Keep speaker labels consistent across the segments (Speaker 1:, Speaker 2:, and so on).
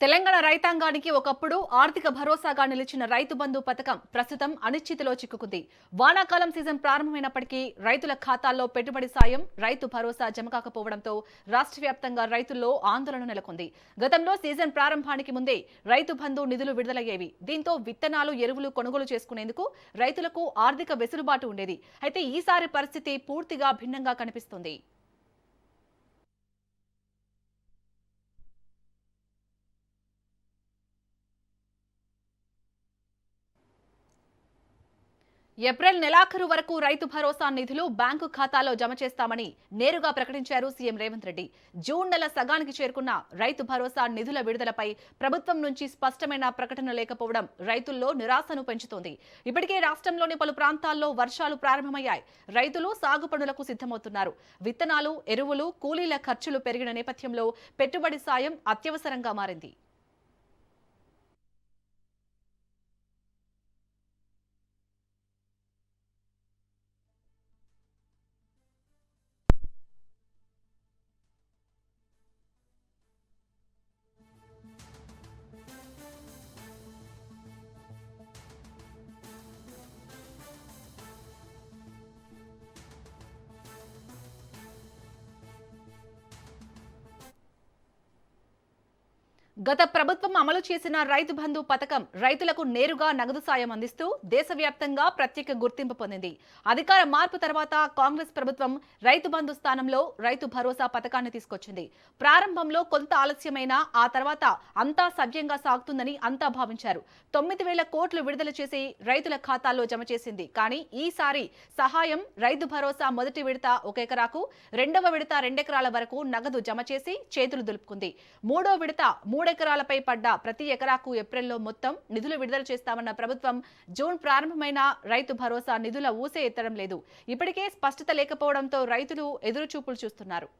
Speaker 1: తెలంగాణ రైతాంగానికి ఒకప్పుడు ఆర్థిక భరోసాగా నిలిచిన రైతు బంధు పథకం ప్రస్తుతం అనిశ్చితిలో చిక్కుకుంది. వానాకాలం సీజన్ ప్రారంభమైనప్పటికీ రైతుల ఖాతాల్లో పెట్టుబడి సాయం, రైతు భరోసా జమ కాకపోవడంతో రాష్ట్ర వ్యాప్తంగా రైతుల్లో ఆందోళన నెలకొంది. గతంలో సీజన్ ప్రారంభానికి ముందే రైతు బంధు నిధులు విడుదలయ్యేవి. దీంతో విత్తనాలు, ఎరువులు కొనుగోలు చేసుకునేందుకు రైతులకు ఆర్థిక వెసులుబాటు ఉండేది. అయితే ఈసారి పరిస్థితి పూర్తిగా భిన్నంగా కనిపిస్తుంది. ఏప్రిల్ నెలాఖరు వరకు రైతు భరోసా నిధులు బ్యాంకు ఖాతాలో జమ చేస్తామని నేరుగా ప్రకటించారు సీఎం రేవంత్ రెడ్డి. జూన్ నెల సగానికి చేరుకున్న రైతు భరోసా నిధుల విడుదలపై ప్రభుత్వం నుంచి స్పష్టమైన ప్రకటన లేకపోవడం రైతుల్లో నిరాశను పెంచుతోంది. ఇప్పటికే రాష్ట్రంలోని పలు ప్రాంతాల్లో వర్షాలు ప్రారంభమయ్యాయి. రైతులు సాగు పనులకు సిద్ధమవుతున్నారు. విత్తనాలు, ఎరువులు, కూలీల ఖర్చులు పెరిగిన నేపథ్యంలో పెట్టుబడి సాయం అత్యవసరంగా మారింది. గత ప్రభుత్వం అమలు చేసిన రైతు బంధు పథకం రైతులకు నేరుగా నగదు సాయం అందిస్తూ దేశవ్యాప్తంగా ప్రత్యేక గుర్తింపు పొందింది. అధికార మార్పు తర్వాత కాంగ్రెస్ ప్రభుత్వం రైతు బంధు స్థానంలో రైతు భరోసా పథకాన్ని తీసుకొచ్చింది. ప్రారంభంలో కొంత ఆలస్యమైనా ఆ తర్వాత అంతా సవ్యంగా సాగుతుందని అంతా భావించారు. 9,000 కోట్లు విడుదల చేసి రైతుల ఖాతాల్లో జమ చేసింది. కానీ ఈసారి సహాయం రైతు భరోసా మొదటి విడత 1 ఎకరాకు, రెండవ విడత 2 ఎకరాల వరకు నగదు జమ చేసి చేతులు దులుపుకుంది. మూడో విడత 3 ఎకరాలపై పడ్డ ప్రతి ఎకరాకు ఏప్రిల్లో మొత్తం నిధులు విడుదల చేస్తామన్న ప్రభుత్వం జూన్ ప్రారంభమైన రైతు భరోసా నిధుల ఊసే ఎత్తడం లేదు. ఇప్పటికే స్పష్టత లేకపోవడంతో రైతులు ఎదురుచూపులు చూస్తున్నారు.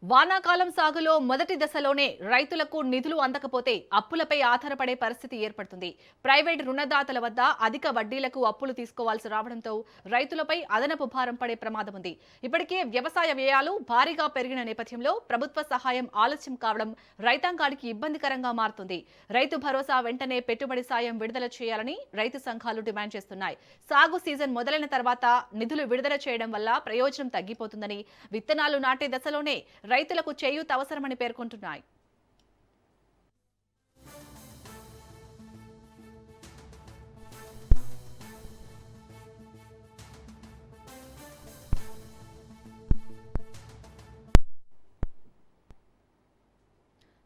Speaker 1: వానాకాలం సాగులో మొదటి దశలోనే రైతులకు నిధులు అందకపోతే అప్పులపై ఆధారపడే పరిస్థితి ఏర్పడుతుంది. ప్రైవేట్ రుణదాతల వద్ద అధిక వడ్డీలకు అప్పులు తీసుకోవాల్సి రావడంతో రైతులపై అదనపు భారం పడే ప్రమాదం ఉంది. ఇప్పటికే వ్యవసాయ వ్యయాలు భారీగా పెరిగిన నేపథ్యంలో ప్రభుత్వ సహాయం ఆలస్యం కావడం రైతాంగానికి ఇబ్బందికరంగా మారుతుంది. రైతు భరోసా వెంటనే పెట్టుబడి సాయం విడుదల చేయాలని రైతు సంఘాలు డిమాండ్ చేస్తున్నాయి. సాగు సీజన్ మొదలైన తర్వాత నిధులు విడుదల చేయడం వల్ల ప్రయోజనం తగ్గిపోతుందని, విత్తనాలు నాటే దశలోనే రైతులకు చేయూత అవసరమని పేర్కొంటున్నాయి.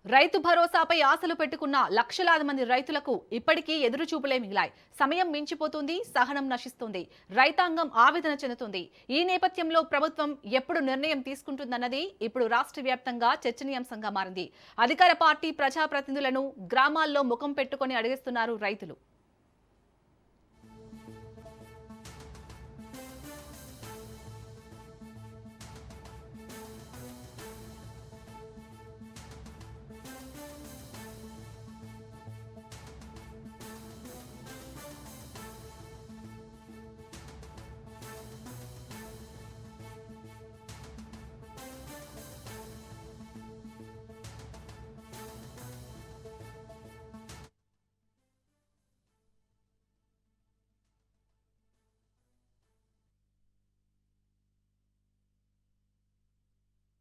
Speaker 1: రైతు భరోసాపై ఆశలు పెట్టుకున్న లక్షలాది మంది రైతులకు ఇప్పటికీ ఎదురుచూపులే మిగిలాయి. సమయం మించిపోతుంది, సహనం నశిస్తుంది, రైతాంగం ఆవేదన చెందుతుంది. ఈ నేపథ్యంలో ప్రభుత్వం ఎప్పుడు నిర్ణయం తీసుకుంటుందన్నది ఇప్పుడు రాష్ట్ర వ్యాప్తంగా చర్చనీయాంశంగా మారింది. అధికార పార్టీ ప్రజాప్రతినిధులను గ్రామాల్లో ముఖం పెట్టుకుని అడిగిస్తున్నారు రైతులు.